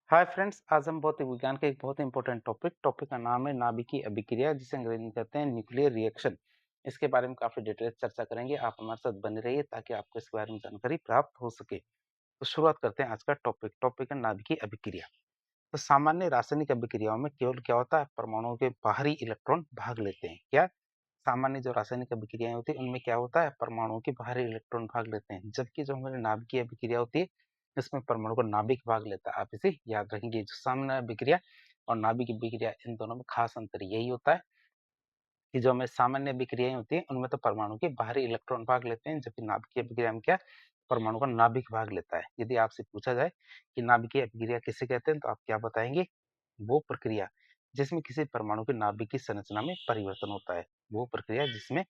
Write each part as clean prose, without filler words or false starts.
Hi friends, आज हम भौतिक विज्ञान के एक बहुत इंपॉर्टेंट टॉपिक का नाम है नाभिकीय अभिक्रिया, जिसे अंग्रेजी में कहते हैं न्यूक्लियर रिएक्शन। इसके बारे में काफी डिटेल चर्चा करेंगे। आप हमारे साथ बने रहिए ताकि आपको इसके बारे में जानकारी प्राप्त हो सके। तो शुरुआत करते हैं आज का टॉपिक है नाभिकीय अभिक्रिया। तो सामान्य रासायनिक अभिक्रियाओं में केवल क्या होता है, परमाणुओं के बाहरी इलेक्ट्रॉन भाग लेते हैं। क्या सामान्य जो रासायनिक अभिक्रियाएं होती है उनमें क्या होता है, परमाणुओं के बाहरी इलेक्ट्रॉन भाग लेते हैं, जबकि जो हमारी नाभिकीय अभिक्रिया होती है इसमें परमाणु को नाभिक भाग लेता है। आप इसे याद रखेंगे। जो सामान्य अभिक्रिया और नाभिक अभिक्रिया, इन दोनों में खास अंतर यही होता है कि जो हमें सामान्य अभिक्रियाएं होती हैं उनमें तो परमाणु के बाहरी इलेक्ट्रॉन भाग लेते हैं, जबकि नाभिकीय अभिक्रिया में क्या, परमाणु का नाभिक भाग लेता है। यदि आपसे पूछा जाए कि नाभिकीय अभिक्रिया किसे कहते हैं, तो आप क्या बताएंगे? वो प्रक्रिया जिसमें किसी परमाणु के नाभिक की संरचना में परिवर्तन होता है। वो प्रक्रिया जिसमें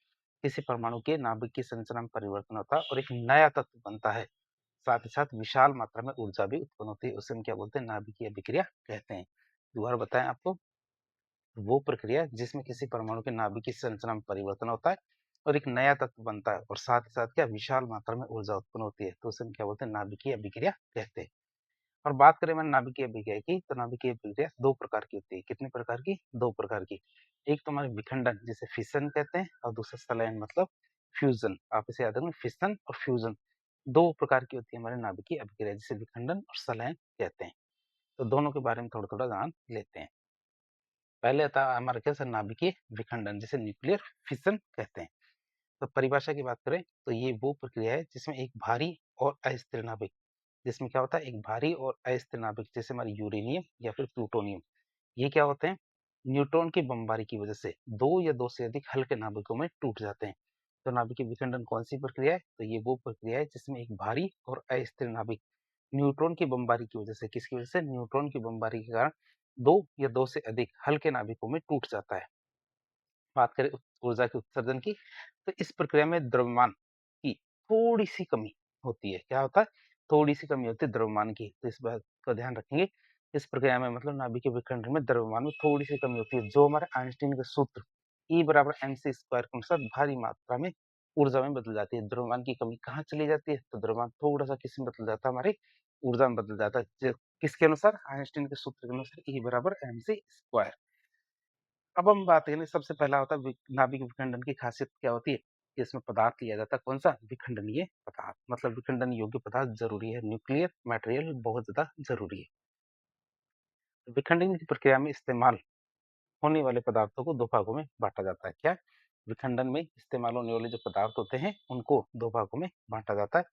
किसी परमाणु के नाभिक की संरचना में परिवर्तन होता है और एक नया तत्व बनता है, साथ ही साथ विशाल मात्रा में ऊर्जा भी उत्पन्न होती है, उसे हम क्या बोलते हैं? नाभिकीय अभिक्रिया कहते हैं। दोबारा बताएं आपको। वो प्रक्रिया जिसमें किसी परमाणु के नाभिक की संरचना में परिवर्तन होता है और एक नया तत्व बनता है, और साथ ही साथ क्या, विशाल मात्रा में ऊर्जा उत्पन्न होती है, तो उसे हम क्या बोलते हैं? नाभिकीय अभिक्रिया कहते हैं। और बात करें मैंने नाभिकीय अभिक्रिया की, तो नाभिकीय अभिक्रिया दो प्रकार की होती है। कितने प्रकार की? दो प्रकार की। एक तो हमारे विखंडन, जिसे फिशन कहते हैं, और दूसरा संलयन मतलब फ्यूजन। आप इसे याद रखें, फिशन और फ्यूजन दो प्रकार की होती है हमारे नाभिकीय अभिक्रिया, जिसे विखंडन और संलयन कहते हैं। तो दोनों के बारे में थोड़ा थोड़ा जान लेते हैं। पहले था हमारा क्या सर? नाभिकीय विखंडन, जिसे न्यूक्लियर फिशन कहते हैं। तो परिभाषा की बात करें तो ये वो प्रक्रिया है जिसमें एक भारी और अस्थिर नाभिक, जिसमें क्या होता है, एक भारी और अस्थिर नाभिक, जैसे हमारे यूरेनियम या फिर प्लूटोनियम, ये क्या होते हैं, न्यूट्रॉन की बमबारी की वजह से दो या दो से अधिक हल्के नाभिकों में टूट जाते हैं। तो नाभिकीय विखंडन कौन सी प्रक्रिया है? तो ये वो प्रक्रिया है जिसमें एक भारी और अस्थिर नाभिक न्यूट्रॉन की बमबारी की वजह से, किसकी वजह से? न्यूट्रॉन की बमबारी के कारण दो या दो से अधिक हल्के नाभिकों में टूट जाता है। बात करें ऊर्जा के उत्सर्जन की, तो इस प्रक्रिया में द्रव्यमान की थोड़ी सी कमी होती है। क्या होता है? थोड़ी सी कमी होती है द्रव्यमान की। तो इस बात का ध्यान रखेंगे। इस प्रक्रिया में मतलब नाभिकीय विखंडन में द्रव्यमान में थोड़ी सी कमी होती है, जो हमारे आइंस्टीन के सूत्र E बराबर mc स्क्वायर के अनुसार भारी मात्रा में ऊर्जा में बदल जाती है। द्रव्यमान की कमी कहाँ चली जाती है? तो द्रव्यमान थोड़ा सा किस में बदल जाता है? हमारे ऊर्जा में बदल जाता है। किसके अनुसार? आइंस्टीन के सूत्र के अनुसार E बराबर mc स्क्वायर। अब हम बात करें, सबसे पहला होता है नाभिक विखंडन की खासियत क्या होती है कि इसमें पदार्थ लिया जाता है कौन सा? विखंडनीय पदार्थ। मतलब विखंडन योग्य पदार्थ जरूरी है, न्यूक्लियर मटेरियल बहुत ज्यादा जरूरी है। तो विखंडन की प्रक्रिया में इस्तेमाल होने वाले पदार्थों को दो भागों में बांटा जाता है। क्या? विखंडन में इस्तेमाल होने वाले जो पदार्थ होते हैं उनको दो भागों में बांटा जाता है।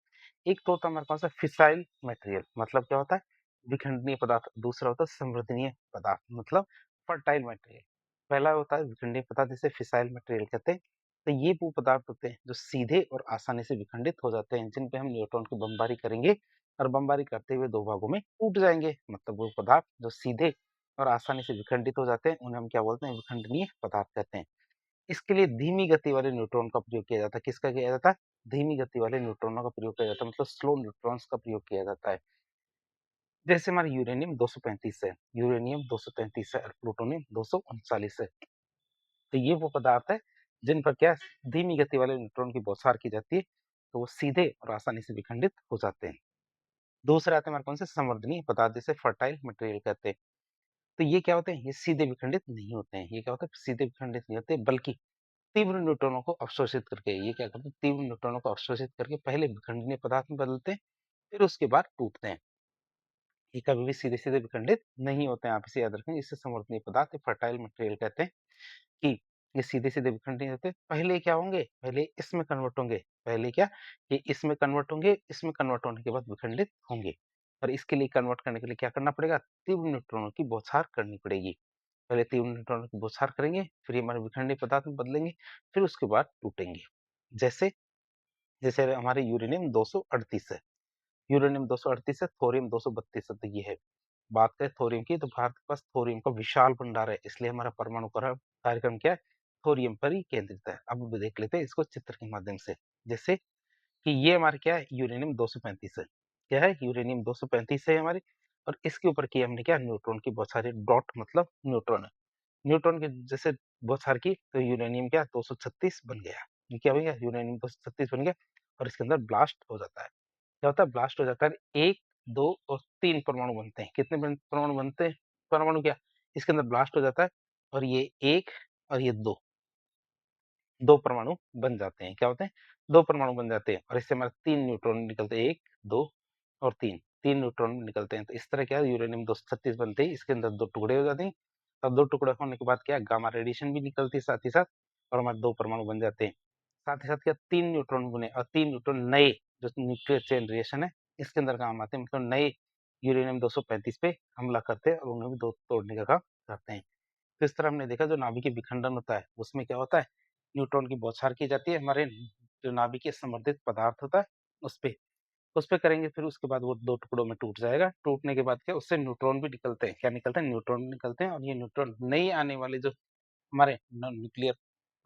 एक तो होता है हमारे पास फिसाइल मटेरियल, मतलब क्या होता है? विखंडनीय पदार्थ। दूसरा होता है संवर्धनीय पदार्थ, मतलब फर्टाइल मटेरियल। पहला होता है विखंडनीय पदार्थ, जिसे फिसाइल मटेरियल कहते हैं। तो ये वो पदार्थ होते हैं जो सीधे और आसानी से विखंडित हो जाते हैं, जिन पे हम न्यूट्रॉन की बमबारी करेंगे और बमबारी करते हुए दो भागों में टूट जाएंगे। मतलब वो पदार्थ जो सीधे और आसानी से विखंडित हो जाते हैं उन्हें हम क्या बोलते हैं? विखंडनीय पदार्थ कहते हैं। इसके लिए धीमी गति वाले न्यूट्रॉन का प्रयोग किया जाता है। किसका किया जाता है? धीमी गति वाले न्यूट्रॉनों का प्रयोग किया जाता है, मतलब स्लो न्यूट्रॉन्स का प्रयोग किया जाता है। जैसे हमारे यूरेनियम 235 है, यूरेनियम 235 है और प्लूटोनियम 239 है। तो ये वो पदार्थ है जिन पर क्या, धीमी गति वाले न्यूट्रॉन की बौछार की जाती है, तो वो सीधे और आसानी से विखंडित हो जाते हैं। दूसरे आते हैं हमारे कौन से? संवर्धनीय पदार्थ, जिसे फर्टाइल मटेरियल कहते हैं। तो ये क्या होते हैं? ये सीधे विखंडित नहीं होते हैं। ये क्या होता है? सीधे विखंडित नहीं होते, बल्कि तीव्र न्यूट्रॉनों को अवशोषित करके, ये क्या करते हैं? तीव्र न्यूट्रॉनों को अवशोषित करके पहले विखंडनीय पदार्थ में बदलते हैं, फिर उसके बाद टूटते हैं। ये कभी भी सीधे सीधे विखंडित नहीं होते हैं। आप इसे याद रखें। इससे संवर्धनीय पदार्थ फर्टाइल मटेरियल कहते हैं कि ये सीधे सीधे विखंडित नहीं होते। पहले क्या होंगे? पहले इसमें कन्वर्ट होंगे। पहले क्या, ये इसमें कन्वर्ट होंगे, इसमें कन्वर्ट होने के बाद विखंडित होंगे। और इसके लिए कन्वर्ट करने के लिए क्या करना पड़ेगा? तीव्र न्यूट्रॉनों की बौछार करनी पड़ेगी। पहले तीव्र न्यूट्रॉनों की बौछार करेंगे, फिर ये हमारे विखंडनीय पदार्थ में बदलेंगे, फिर उसके बाद टूटेंगे। जैसे जैसे हमारे यूरेनियम 238 है, यूरेनियम 238 है, थोरियम 232 है। तो ये है। बात करें थोरियम की, तो भारत के पास थोरियम का विशाल भंडार है, इसलिए हमारा परमाणु कार्यक्रम क्या है? थोरियम पर ही केंद्रित है। अब भी देख लेते हैं इसको चित्र के माध्यम से। जैसे कि ये हमारे क्या है? यूरेनियम 235 है। क्या है? यूरेनियम 235 है हमारी। और इसके ऊपर की हमने क्या? न्यूट्रॉन की बौछार। डॉट मतलब न्यूट्रॉन है। न्यूट्रॉन की जैसे बौछार की, तो यूरेनियम क्या? 236 बन गया। ये क्या बन गया? यूरेनियम 236 बन गया। और इसके अंदर ब्लास्ट हो जाता है। क्या होता है? ब्लास्ट हो जाता है। एक 2 और 3 परमाणु बनते हैं। कितने परमाणु बनते हैं? परमाणु क्या, इसके अंदर ब्लास्ट हो जाता है और ये 1 और ये 2 परमाणु बन जाते हैं। क्या होते हैं? 2 परमाणु बन जाते हैं और इससे हमारे 3 न्यूट्रॉन निकलते हैं, 1, 2 और 3 न्यूट्रॉन निकलते हैं। तो इस तरह क्या है, यूरेनियम 236 बनते ही इसके अंदर 2 टुकड़े हो जाते हैं और 2 टुकड़े होने के बाद क्या, गामा रेडिएशन भी निकलती है साथ ही साथ और हमारे 2 परमाणु बन जाते हैं। साथ ही साथ क्या, 3 न्यूट्रॉन बने और 3 न्यूट्रॉन नए, जो न्यूक्लियर चेन रिएक्शन है इसके अंदर काम आते हैं, मतलब नए यूरेनियम 235 पे हमला करते हैं और उन्हें भी तोड़ने का काम करते हैं। तो इस तरह हमने देखा जो नाभिकीय विखंडन होता है उसमें क्या होता है, न्यूट्रॉन की बौछार की जाती है, हमारे जो नाभिकीय संवर्धित पदार्थ होता है उस पे करेंगे, फिर उसके बाद वो 2 टुकड़ों में टूट जाएगा। टूटने के बाद क्या, उससे न्यूट्रॉन भी निकलते हैं। क्या निकलते हैं? न्यूट्रॉन निकलते हैं और ये न्यूट्रॉन नई आने वाले जो हमारे न्यूक्लियर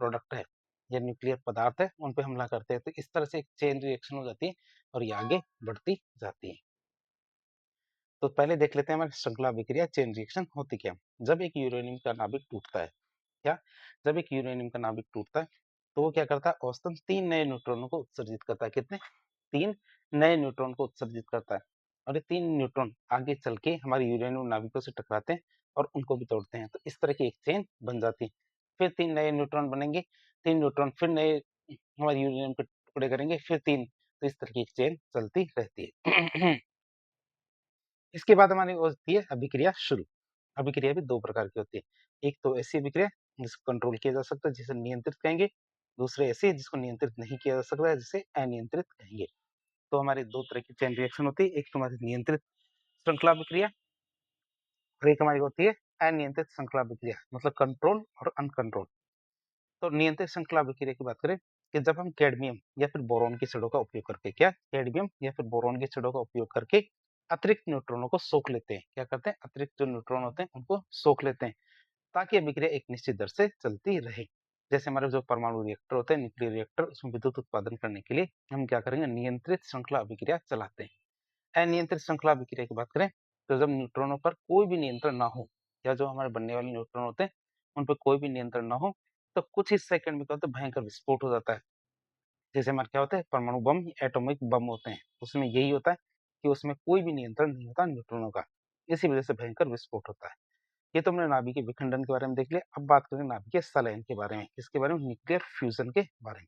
प्रोडक्ट है या न्यूक्लियर पदार्थ है उन पे हमला करते हैं। तो इस तरह से एक चेन रिएक्शन हो जाती है और ये आगे बढ़ती जाती है। तो पहले देख लेते हैं हमारी श्रृंखला अभिक्रिया चेन रिएक्शन होती क्या। जब एक यूरेनियम का नाभिक टूटता है, क्या, जब एक यूरेनियम का नाभिक टूटता है तो वो क्या करता है, औसतन 3 नए न्यूट्रॉनों को उत्सर्जित करता है। कितने? 3 नए न्यूट्रॉन को उत्सर्जित करता है और ये 3 न्यूट्रॉन आगे चल के हमारे यूरेनियम नाभिकों से टकराते हैं और उनको भी तोड़ते हैं। तो इस तरह की एक चेन बन जाती है। फिर 3 नए न्यूट्रॉन बनेंगे, 3 न्यूट्रॉन फिर नए हमारे यूरेनियम के टुकड़े करेंगे, फिर 3। तो इस तरह की एक चेन चलती रहती है। इसके बाद हमारी होती है अभिक्रिया शुरू। अभिक्रिया भी 2 प्रकार की होती है। एक तो ऐसी अभिक्रिया जिसको कंट्रोल किया जा सकता है, जिसे नियंत्रित कहेंगे। दूसरे ऐसी जिसको नियंत्रित नहीं किया जा सकता है, जिसे अनियंत्रित कहेंगे। तो हमारे 2 तरह की चेन रिएक्शन होती है। एक तो हमारी नियंत्रित श्रृंखला अभिक्रिया और एक हमारी होती है अनियंत्रित श्रृंखला अभिक्रिया, मतलब कंट्रोल और अनकंट्रोल। तो नियंत्रित श्रृंखला अभिक्रिया की बात करें कि जब हम कैडमियम या फिर बोरॉन की छड़ों का उपयोग करके, क्या, कैडमियम या फिर बोरॉन की छड़ों का उपयोग करके अतिरिक्त न्यूट्रॉनों को सोख लेते हैं। क्या करते हैं? अतिरिक्त जो न्यूट्रॉन होते हैं उनको सोख लेते हैं ताकि अभिक्रिया एक निश्चित दर से चलती रहे। जैसे हमारे जो परमाणु रिएक्टर होते हैं, न्यूक्लियर रिएक्टर, उसमें विद्युत उत्पादन करने के लिए हम क्या करेंगे, नियंत्रित श्रृंखला अभिक्रिया चलाते हैं। अनियंत्रित श्रृंखला अभिक्रिया की बात करें तो जब न्यूट्रॉनों पर कोई भी नियंत्रण ना हो या जो हमारे बनने वाले न्यूट्रॉन होते हैं उन पर कोई भी नियंत्रण ना हो तो कुछ ही सेकंड में क्या होता है, भयंकर विस्फोट हो जाता है। जैसे हमारे क्या होता है, परमाणु बम, एटॉमिक बम होते हैं, उसमें यही होता है कि उसमें कोई भी नियंत्रण नहीं होता न्यूट्रॉनों का, इसी वजह से भयंकर विस्फोट होता है। ये तो हमने नाभिकीय विखंडन के बारे में देख लिया। अब बात करें नाभिकीय संलयन के बारे में, किसके बारे में, न्यूक्लियर फ्यूजन के बारे में।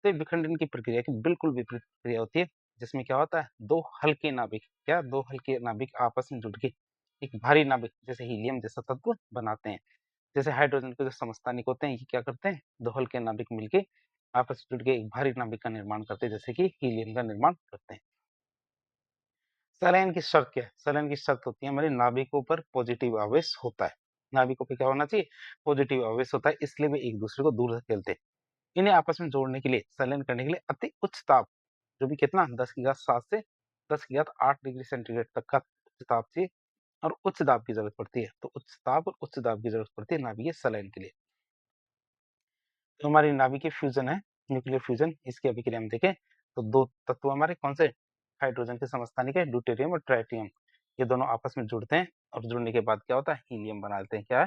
तो विखंडन की प्रक्रिया की बिल्कुल विपरीत प्रक्रिया होती है, जिसमें क्या होता है, दो हल्के नाभिक, क्या, दो हल्के नाभिक आपस में जुड़ के एक भारी नाभिक जैसे हीलियम जैसा तत्व बनाते हैं। जैसे हाइड्रोजन के जो समस्थानिक होते हैं, ये क्या करते हैं, दो हल्के नाभिक मिलके आपस में जुड़ के एक भारी नाभिक का निर्माण करते हैं, जैसे कि हीलियम का निर्माण करते हैं। संलयन की शर्त क्या है? संलयन की शर्त होती है हमारे नाभिकों पर पॉजिटिव आवेश होता है। नाभिकों पे क्या होना चाहिए, पॉजिटिव आवेश होता है, इसलिए वे एक दूसरे को दूर धकेलते हैं। इन्हें आपस में जोड़ने के लिए, संलयन करने के लिए अति उच्च ताप, जो भी कितना, 10 की घात 7 से 10 की घात 8 डिग्री सेंटीग्रेड तक का उच्च ताप चाहिए और उच्च दाब की जरूरत पड़ती है। तो उच्च ताप और उच्च दाब की जरूरत पड़ती है नाभिकीय संलयन के लिए। तो हमारी नाभिकीय फ्यूजन है, न्यूक्लियर फ्यूजन, इसकी अभिक्रिया हम देखें तो दो तत्व हमारे कौन से, हाइड्रोजन के समस्थानिक है, ड्यूटेरियम और ट्राइटियम, ये दोनों आपस में जुड़ते हैं और जुड़ने के बाद क्या होता है, हीलियम बना लेते हैं। क्या है,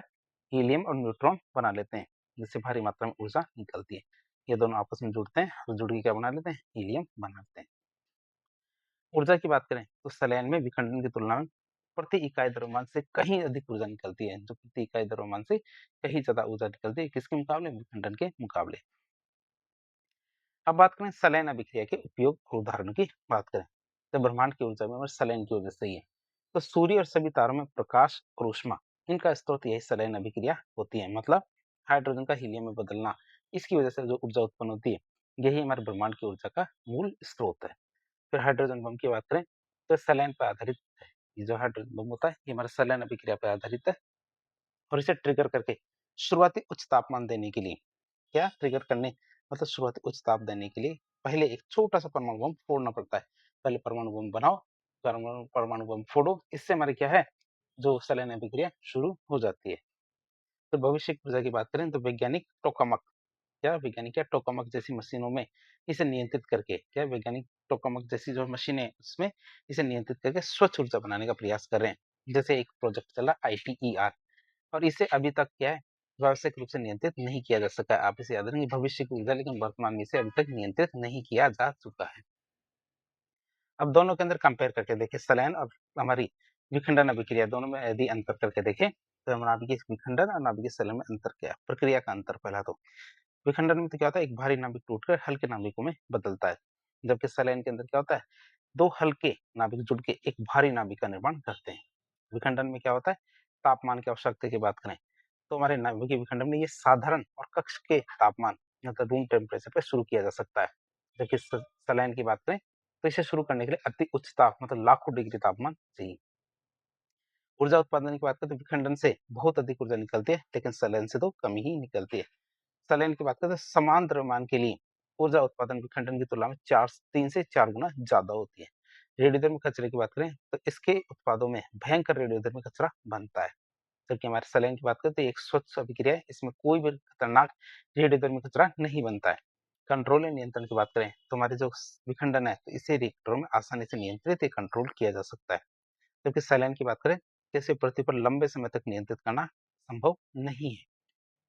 हीलियम और न्यूट्रॉन बना लेते हैं, जिससे भारी मात्रा में ऊर्जा निकलती है। ये दोनों आपस में जुड़ते हैं और जुड़ के क्या बना लेते हैं, हीलियम बना लेते हैं। ऊर्जा की बात करें तो संलयन में विखंडन की तुलना में प्रति इकाई द्रव्यमान से कहीं अधिक ऊर्जा निकलती है, जो प्रति इकाई द्रव्यमान से कहीं ज्यादा ऊर्जा निकलती है, किसके मुकाबले, विखंडन के मुकाबले। अब बात करें संलयन अभिक्रिया के उपयोग और उदाहरणों की बात करें तो ब्रह्मांड की ऊर्जा में हमारे संलयन की ऊर्जा सही है। तो सूर्य और सभी तारों में प्रकाश और ऊष्मा, इनका स्रोत यही संलयन अभिक्रिया होती है, मतलब हाइड्रोजन का हीलियम में बदलना, इसकी वजह से जो ऊर्जा उत्पन्न होती है यही हमारे ब्रह्मांड की ऊर्जा का मूल स्रोत है। फिर हाइड्रोजन बम की बात करें तो संलयन पर आधारित है। ये जो हाइड्रोजन बम होता है ये हमारे संलयन अभिक्रिया पर आधारित है और इसे ट्रिगर करके शुरुआती उच्च तापमान देने के लिए, क्या, ट्रिगर करने मतलब शुरुआती उच्च ताप देने के लिए पहले एक छोटा सा परमाणु बम फोड़ना पड़ता है। पहले परमाणु बम बनाओ, परमाणु बम फोड़ो, इससे हमारे क्या है, जो संलयन अभिक्रिया शुरू हो जाती है। तो भविष्य की ऊर्जा की बात करें तो वैज्ञानिक टोकामक, क्या, वैज्ञानिक क्या, टोकामक जैसी मशीनों में इसे नियंत्रित करके, क्या, वैज्ञानिक टोकामक जैसी जो मशीनें उसमें इसे नियंत्रित करके स्वच्छ ऊर्जा बनाने का प्रयास कर रहे हैं। जैसे एक प्रोजेक्ट चला ITER, और इसे अभी तक क्या है, व्यावसायिक रूप से नियंत्रित नहीं किया जा सका है। आप इसे याद रखेंगे, भविष्य की ऊर्जा, लेकिन वर्तमान में इसे अभी तक नियंत्रित नहीं किया जा चुका है। अब दोनों के अंदर कंपेयर करके देखें, सलायन और हमारी विखंडन अभिक्रिया दोनों में यदि अंतर करके देखें तो नाभिकीय विखंडन और नाभिकीय सलायन में अंतर क्या है, प्रक्रिया का अंतर। पहला तो विखंडन में तो क्या होता है, एक भारी नाभिक टूटकर हल्के नाभिकों में बदलता है, जबकि सलायन के अंदर क्या होता है, दो हल्के नाभिक जुड़ के एक भारी नाभिक का निर्माण करते हैं। विखंडन में क्या होता है, तापमान की आवश्यकता की बात करें तो हमारे नाभिकीय विखंडन में ये साधारण और कक्ष के तापमान मतलब रूम टेम्परेचर पे शुरू किया जा सकता है, जबकि सलायन की बात करें तो इसे शुरू करने के लिए अति उच्च ताप मतलब लाखों डिग्री तापमान चाहिए। ऊर्जा उत्पादन की बात करें तो विखंडन से बहुत अधिक ऊर्जा निकलती है, लेकिन सलायन से तो कम ही निकलती है। सलायन की बात करें तो समान द्रव्यमान के लिए ऊर्जा उत्पादन विखंडन की तुलना में 3 से 4 गुना ज्यादा होती है। रेडियोधर्मी कचरे की बात करें तो इसके उत्पादों में भयंकर रेडियोधर्मी कचरा बनता है, जबकि हमारे सलायन की बात करें तो एक स्वच्छ अभिक्रिया है, इसमें कोई भी खतरनाक रेडियोधर्मी कचरा नहीं बनता है। कंट्रोल या नियंत्रण की बात करें तो हमारे जो विखंडन है तो इसे रिएक्टरों में आसानी से नियंत्रित या कंट्रोल किया जा सकता है, जबकि सलायन की बात करें तो इसे पृथ्वी पर लंबे समय तक नियंत्रित करना संभव नहीं है।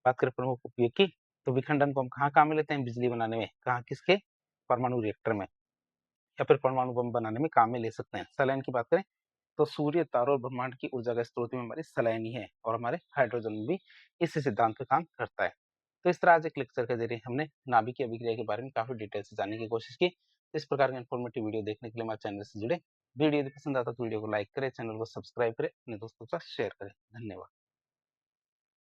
बात करें प्रमुख उपयोग की तो विखंडन को हम कहाँ में लेते हैं, बिजली बनाने में, कहाँ किसके, परमाणु रिएक्टर में, या फिर परमाणु बम बनाने में काम में ले सकते हैं। सलायन की बात करें तो सूर्य, तारों और ब्रह्मांड की ऊर्जा का स्रोत में हमारी सलायन ही है, और हमारे हाइड्रोजन भी इसी सिद्धांत पे काम करता है। तो इस तरह आज एक लेक्चर के जरिए हमने नाभिकीय अभिक्रिया के बारे में काफी डिटेल से जानने की कोशिश की। इस प्रकार का इन्फॉर्मेटिव वीडियो देखने के लिए हमारे चैनल से जुड़े। वीडियो यदि पसंद आता तो वीडियो को लाइक करें, चैनल को सब्सक्राइब करें, अपने दोस्तों के साथ शेयर करें। धन्यवाद।